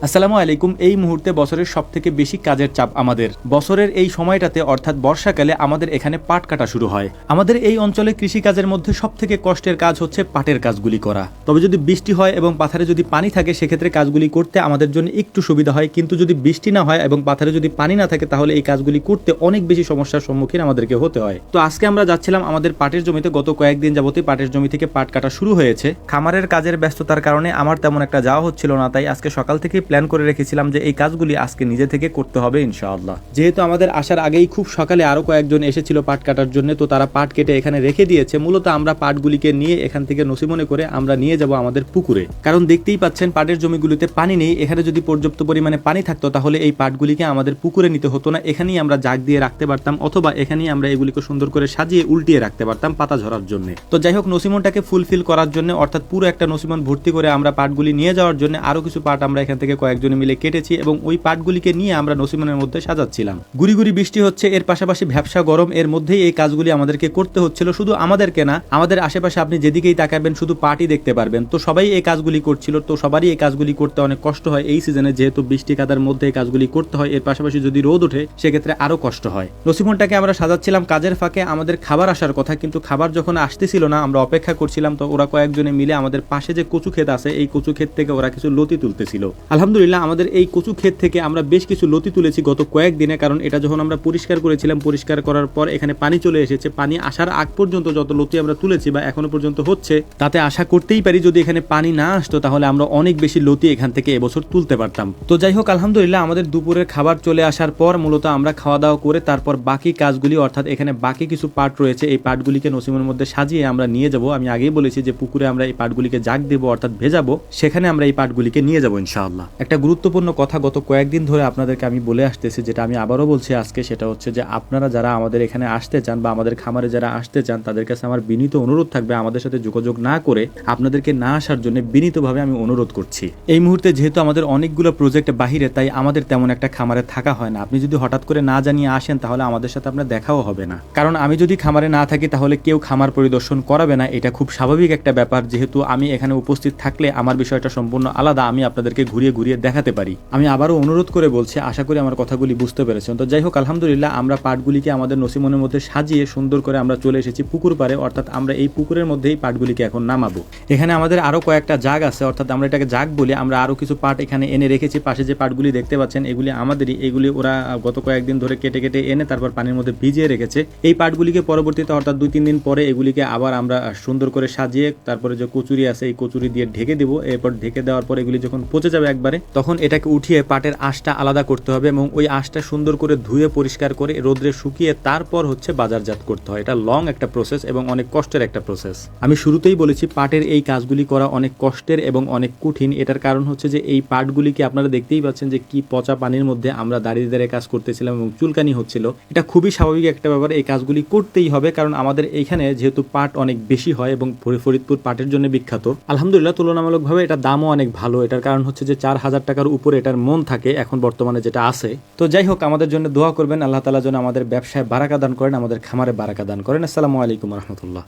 আসসালামু আলাইকুম। এই মুহূর্তে বছরের সবথেকে বেশি কাজের চাপ আমাদের। বছরের এই সময়টাতে অর্থাৎ বর্ষাকালে আমাদের এখানে পাট কাটা শুরু হয়। আমাদের এই অঞ্চলে কৃষিকাজের মধ্যে সবথেকে কষ্টের কাজ হচ্ছে পাটের কাজগুলি করা। তবে যদি বৃষ্টি হয় এবং পাথারে যদি পানি থাকে সেক্ষেত্রে কাজগুলি করতে আমাদের জন্য একটু সুবিধা হয়, কিন্তু যদি বৃষ্টি না হয় এবং পাথারে যদি পানি না থাকে তাহলে এই কাজগুলি করতে অনেক বেশি সমস্যার সম্মুখীন আমাদেরকে হতে হয়। তো আজকে আমরা যাচ্ছিলাম আমাদের পাটের জমিতে। গত কয়েকদিন যাবতই পাটের জমি থেকে পাট কাটা শুরু হয়েছে। খামারের কাজের ব্যস্ততার কারণে আমার তেমন একটা যাওয়া হচ্ছিল না, তাই আজকে সকাল থেকে প্ল্যান করে রেখেছিলাম যে এই কাজগুলি আজকে নিজে থেকে করতে হবে ইনশাআল্লাহ। যেহেতু আমাদের আসার আগেই খুব সকালে আরো কয়েকজন এসেছিল পাট কাটার জন্য, তো তারা পাট কেটে এখানে রেখে দিয়েছে। মূলত আমরা পাটগুলিকে নিয়ে এখান থেকে নসিমনে করে আমরা নিয়ে যাব আমাদের পুকুরে, কারণ দেখতেই পাচ্ছেন পাটের জমিগুলিতে পানি নেই। এখানে যদি পর্যাপ্ত পরিমাণে পানি থাকতো তাহলে এই পাটগুলিকে আমাদের পুকুরে নিতে হতো না, এখানেই আমরা জাগ দিয়ে রাখতে পারতাম, অথবা এখানেই আমরা এগুলিকে সুন্দর করে সাজিয়ে উল্টিয়ে রাখতে পারতাম পাতা ঝরার জন্য। তো যাই হোক, নসিমনটাকে ফুলফিল করার জন্য অর্থাৎ পুরো একটা নসিমন ভর্তি করে আমরা পাটগুলি নিয়ে যাওয়ার জন্য আরো কিছু পাট আমরা এখান থেকে কয়েকজন মিলে কেটেছি এবং ওই পাটগুলিকে নিয়ে আমরা নসিমনের মধ্যে সাজাচ্ছিলাম। গুড়ি গুড়ি বৃষ্টি হচ্ছে, এর পাশাপাশি ভ্যাপসা গরম, এর মধ্যেই এই কাজগুলি আমাদেরকে করতে হচ্ছিল। শুধু আমাদেরকে না, আমাদের আশেপাশে আপনি যেদিকেই তাকাবেন শুধু পাটই দেখতে পারবেন। তো সবাই এই কাজগুলি করছিল, তো সবারই এই কাজগুলি করতে অনেক কষ্ট হয় এই সিজনে, যেহেতু বৃষ্টি কাদার মধ্যে এই কাজগুলি করতে হয়। এর পাশাপাশি যদি রোদ ওঠে সেক্ষেত্রে আরো কষ্ট হয়। নসিমনটাকে আমরা সাজাচ্ছিলাম, কাজের ফাঁকে আমাদের খাবার আসার কথা, কিন্তু খাবার যখন আসতেছিল না আমরা অপেক্ষা করছিলাম। তো ওরা কয়েকজনে মিলে আমাদের পাশে যে কচু ক্ষেত আছে এই কচু ক্ষেত থেকে ওরা কিছু লতি তুলতেছিল। আলহামদুলিল্লাহ আমাদের এই কচু ক্ষেত থেকে আমরা বেশ কিছু লতি তুলেছি গত কয়েকদিনে, কারণ এটা যখন আমরা পরিষ্কার করেছিলাম, পরিষ্কার করার পর এখানে পানি চলে এসেছে। পানি আসার আগ পর্যন্ত যত লতি আমরা তুলেছি বা এখনো পর্যন্ত হচ্ছে, তাতে আশা করতেই পারি যদি এখানে পানি না আসতো তাহলে আমরা অনেক বেশি লতি এখান থেকে এবছর তুলতে পারতাম। তো যাই হোক, আলহামদুলিল্লাহ আমাদের দুপুরের খাবার চলে আসার পর মূলত আমরা খাওয়া দাওয়া করে তারপর বাকি কাজগুলি অর্থাৎ এখানে বাকি কিছু পাট রয়েছে এই পাটগুলিকে নসিমের মধ্যে সাজিয়ে আমরা নিয়ে যাব। আমি আগেই বলেছি যে পুকুরে আমরা এই পাটগুলিকে জাগ দেবো অর্থাৎ ভেজাবো, সেখানে আমরা এই পাটগুলিকে নিয়ে যাব ইনশাআল্লাহ। একটা গুরুত্বপূর্ণ কথা গত কয়েকদিন ধরে আপনাদেরকে আমি বলে আসতেছি, যেটা আমি আবারও বলছি আজকে, সেটা হচ্ছে যে আপনারা যারা আমাদের এখানে আসতে চান বা আমাদের খামারে যারা আসতে চান তাদের কাছে আমার বিনীত অনুরোধ থাকবে আমাদের সাথে যোগাযোগ না করে আপনাদেরকে না আসার জন্য বিনীতভাবে আমি অনুরোধ করছি। এই মুহূর্তে যেহেতু আমাদের অনেকগুলো প্রজেক্ট বাহিরে, তাই আমাদের তেমন একটা খামারে থাকা হয় না। আপনি যদি হঠাৎ করে না জানিয়ে আসেন তাহলে আমাদের সাথে আপনার দেখাও হবে না, কারণ আমি যদি খামারে না থাকি তাহলে কেউ খামার পরিদর্শন করাবে না। এটা খুব স্বাভাবিক একটা ব্যাপার, যেহেতু আমি এখানে উপস্থিত থাকলে আমার বিষয়টা সম্পূর্ণ আলাদা, আমি আপনাদেরকে ঘুরিয়ে ঘুরিয়ে দেখাতে পারি। আমি আবারও অনুরোধ করে বলছি, আশা করি আমার কথাগুলি বুঝতে পেরেছেন। তো যাই হোক, আলহামদুলিল্লাহ আমরা পাটগুলিকে আমাদের নসিমনের মধ্যে সাজিয়ে সুন্দর করে আমরা চলে এসেছি পুকুর পাড়ে, অর্থাৎ আমরা এই পুকুরের মধ্যেই পাটগুলিকে এখন নামাবো। এখানে আমাদের আরো কয়েকটা জাগ আছে, অর্থাৎ আমরা এটাকে জাগ বলি। আমরা আরো কিছু পাট এখানে এনে রেখেছি। পাশে যে পাটগুলি দেখতে পাচ্ছেন এগুলি আমাদেরই, এগুলি ওরা গত কয়েকদিন ধরে কেটে কেটে এনে তারপর পানির মধ্যে ভিজিয়ে রেখেছে। এই পাটগুলিকে পরবর্তীতে অর্থাৎ 2-3 দিন পরে এগুলিকে আবার আমরা সুন্দর করে সাজিয়ে তারপরে যে কচুরি আছে এই কচুরি দিয়ে ঢেকে দিব। এরপর ঢেকে দেওয়ার পর এগুলি যখন পচে যাবে একবারে, তখন এটাকে উঠিয়ে পাটের আঁশটা আলাদা করতে হবে এবং ওই আঁশটা সুন্দর করে ধুয়ে পরিষ্কার করে রোদ্রে শুকিয়ে তারপর হচ্ছে বাজারজাত করতে হয়। এটা লং একটা প্রসেস এবং অনেক কষ্টের একটা প্রসেস। আমি শুরুতেই বলেছি পাটের এই কাজগুলি করা অনেক কষ্টের এবং অনেক কঠিন। এটার কারণ হচ্ছে যে এই পাটগুলিকে আপনারা দেখতেই পাচ্ছেন যে কি পচা পানির মধ্যে আমরা দাঁড়িয়ে দাঁড়িয়ে কাজ করতেছিলাম এবং চুলকানি হচ্ছিল। এটা খুবই স্বাভাবিক একটা ব্যাপার, এই কাজগুলি করতেই হবে, কারণ আমাদের এইখানে যেহেতু পাট অনেক বেশি হয় এবং ফরিদপুর পাটের জন্য বিখ্যাত। আলহামদুলিল্লাহ তুলনামূলকভাবে এটা দামও অনেক ভালো। এটার কারণ হচ্ছে যে 4000 টাকার উপরে এটার মন থাকে এখন বর্তমানে যেটা আছে। তো যাই হোক, আমাদের জন্য দোয়া করবেন, আল্লাহ তাআলা যেন আমাদের ব্যবসায় বারাকা দান করেন, আমাদের খামারে বারাকা দান করেন। আসসালামু আলাইকুম রহমতুল্লাহ।